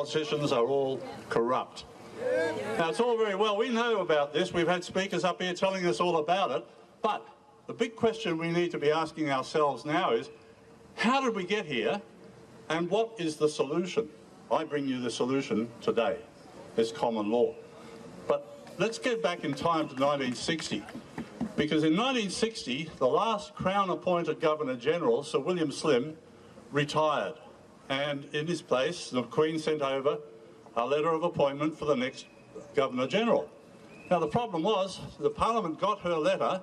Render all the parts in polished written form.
politicians are all corrupt. Now, it's all very well, we know about this, we've had speakers up here telling us all about it, but the big question we need to be asking ourselves now is, how did we get here, and what is the solution? I bring you the solution today. It's common law. But let's get back in time to 1960, because in 1960, the last Crown-appointed Governor-General, Sir William Slim, retired, and in his place, the Queen sent over a letter of appointment for the next Governor-General. Now, the problem was, the Parliament got her letter,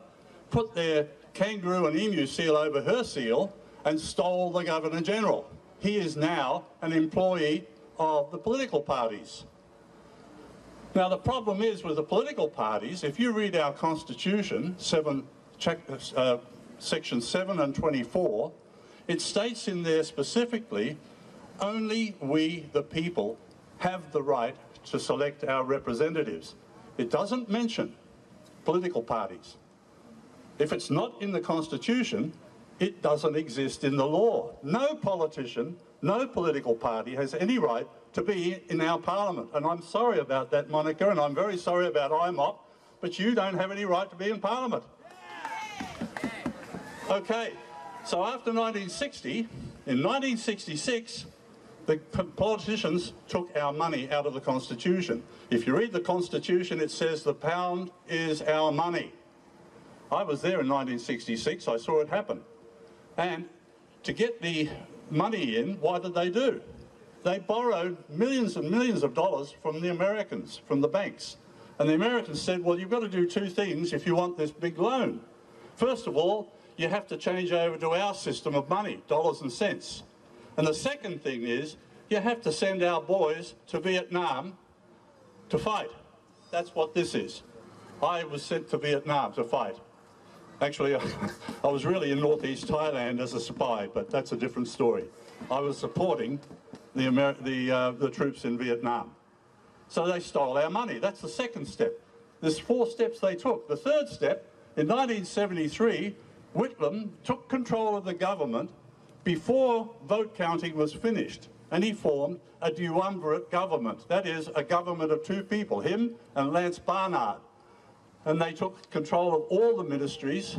put their kangaroo and emu seal over her seal, and stole the Governor-General. He is now an employee of the political parties. Now, the problem is with the political parties, if you read our Constitution, Section 7 and 24, it states in there specifically, only we, the people, have the right to select our representatives. It doesn't mention political parties. If it's not in the Constitution, it doesn't exist in the law. No politician, no political party has any right to be in our Parliament. And I'm sorry about that, Monica, and I'm very sorry about IMOP, but you don't have any right to be in Parliament. Okay, so after 1960, in 1966, the politicians took our money out of the Constitution. If you read the Constitution, it says the pound is our money. I was there in 1966, I saw it happen. And to get the money in, what did they do? They borrowed millions and millions of dollars from the Americans, from the banks. And the Americans said, well, you've got to do two things if you want this big loan. First of all, you have to change over to our system of money, dollars and cents. And the second thing is, you have to send our boys to Vietnam to fight. That's what this is. I was sent to Vietnam to fight. Actually, I was really in northeast Thailand as a spy, but that's a different story. I was supporting the troops in Vietnam. So they stole our money. That's the second step. There's 4 steps they took. The third step, in 1973, Whitlam took control of the government before vote counting was finished, and he formed a duumvirate government. That is, a government of 2 people, him and Lance Barnard. And they took control of all the ministries,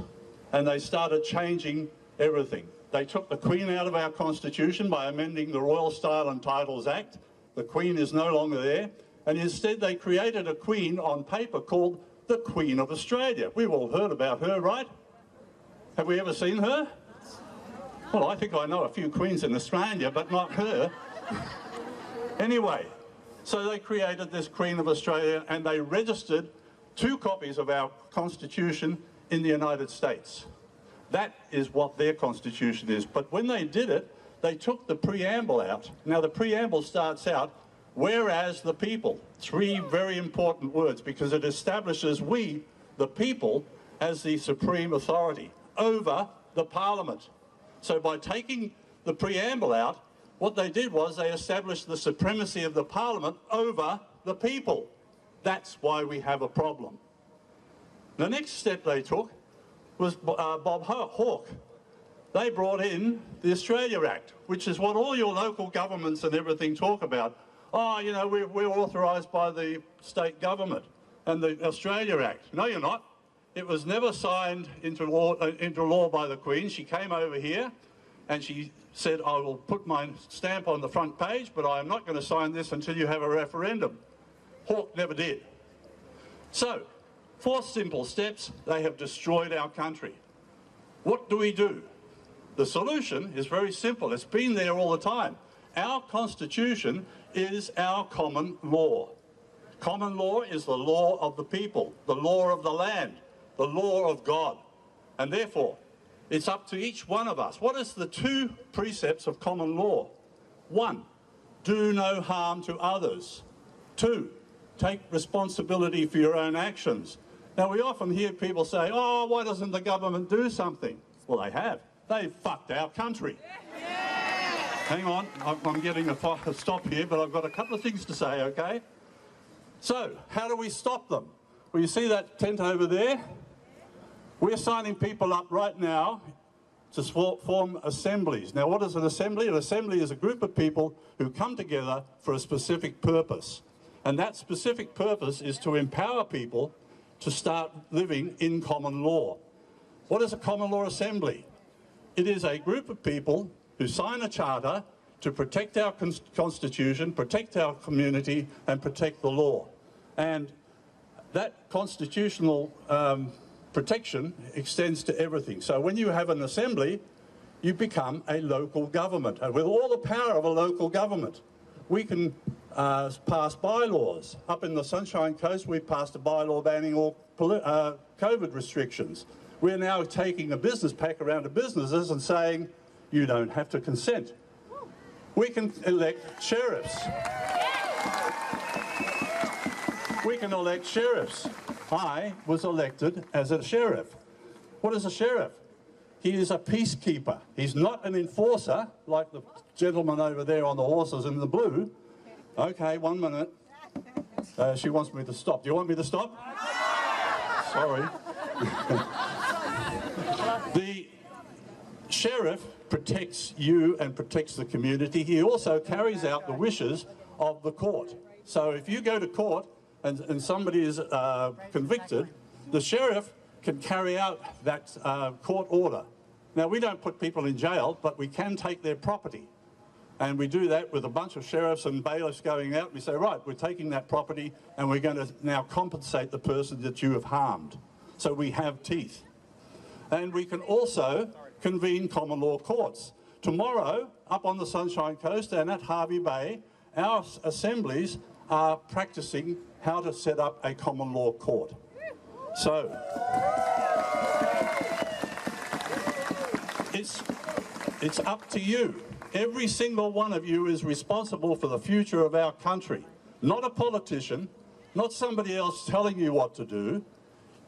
and they started changing everything. They took the Queen out of our Constitution by amending the Royal Style and Titles Act. The Queen is no longer there, and instead they created a Queen on paper called the Queen of Australia. We've all heard about her, right? Have we ever seen her? Well, I think I know a few queens in Australia, but not her. Anyway, so they created this Queen of Australia, and they registered 2 copies of our Constitution in the United States. That is what their Constitution is. But when they did it, they took the preamble out. Now, the preamble starts out, whereas the people. 3 very important words, because it establishes we, the people, as the supreme authority over the Parliament. So by taking the preamble out, what they did was they established the supremacy of the Parliament over the people. That's why we have a problem. The next step they took was Bob Hawke. They brought in the Australia Act, which is what all your local governments and everything talk about. Oh, you know, we're authorised by the state government and the Australia Act. No, you're not. It was never signed into law by the Queen. She came over here and she said, I will put my stamp on the front page, but I am not going to sign this until you have a referendum. Hawke never did. So, 4 simple steps, they have destroyed our country. What do? The solution is very simple. It's been there all the time. Our Constitution is our common law. Common law is the law of the people, the law of the land, the law of God. And therefore, it's up to each one of us. What is the 2 precepts of common law? 1, do no harm to others. 2, take responsibility for your own actions. Now, we often hear people say, oh, why doesn't the government do something? Well, they have. They've fucked our country. Hang on, I'm getting a stop here, but I've got a couple of things to say, okay? So, how do we stop them? Well, you see that tent over there? We're signing people up right now to form assemblies. Now, what is an assembly? An assembly is a group of people who come together for a specific purpose. And that specific purpose is to empower people to start living in common law. What is a common law assembly? It is a group of people who sign a charter to protect our constitution, protect our community, and protect the law. And that constitutional protection extends to everything. So when you have an assembly, you become a local government. And with all the power of a local government, we can pass bylaws. Up in the Sunshine Coast, we passed a bylaw banning all COVID restrictions. We're now taking a business pack around to businesses and saying, you don't have to consent. We can elect sheriffs. We can elect sheriffs. I was elected as a sheriff. What is a sheriff? He is a peacekeeper. He's not an enforcer like the gentleman over there on the horses in the blue. Okay, 1 minute. She wants me to stop. Do you want me to stop? Sorry. The sheriff protects you and protects the community. He also carries out the wishes of the court. So if you go to court and somebody is convicted, the sheriff can carry out that court order. Now, we don't put people in jail, but we can take their property. And we do that with a bunch of sheriffs and bailiffs going out. We say, right, we're taking that property and we're going to now compensate the person that you have harmed. So we have teeth. And we can also convene common law courts. Tomorrow, up on the Sunshine Coast and at Hervey Bay, our assemblies are practicing how to set up a common law court. So, it's up to you. Every single one of you is responsible for the future of our country. Not a politician, not somebody else telling you what to do.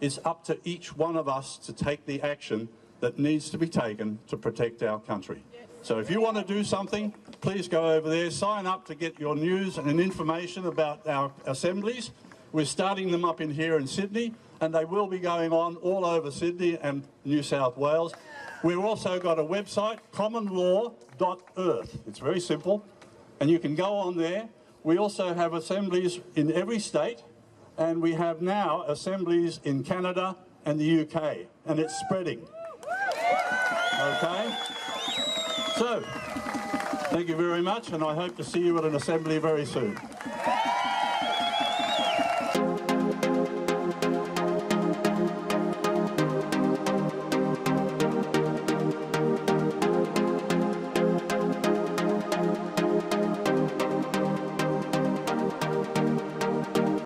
It's up to each one of us to take the action that needs to be taken to protect our country. So if you want to do something, please go over there, sign up to get your news and information about our assemblies. We're starting them up in here in Sydney, and they will be going on all over Sydney and New South Wales. We've also got a website, commonlaw.earth. It's very simple, and you can go on there. We also have assemblies in every state, and we have now assemblies in Canada and the UK, and it's spreading. Okay? So, thank you very much, and I hope to see you at an assembly very soon.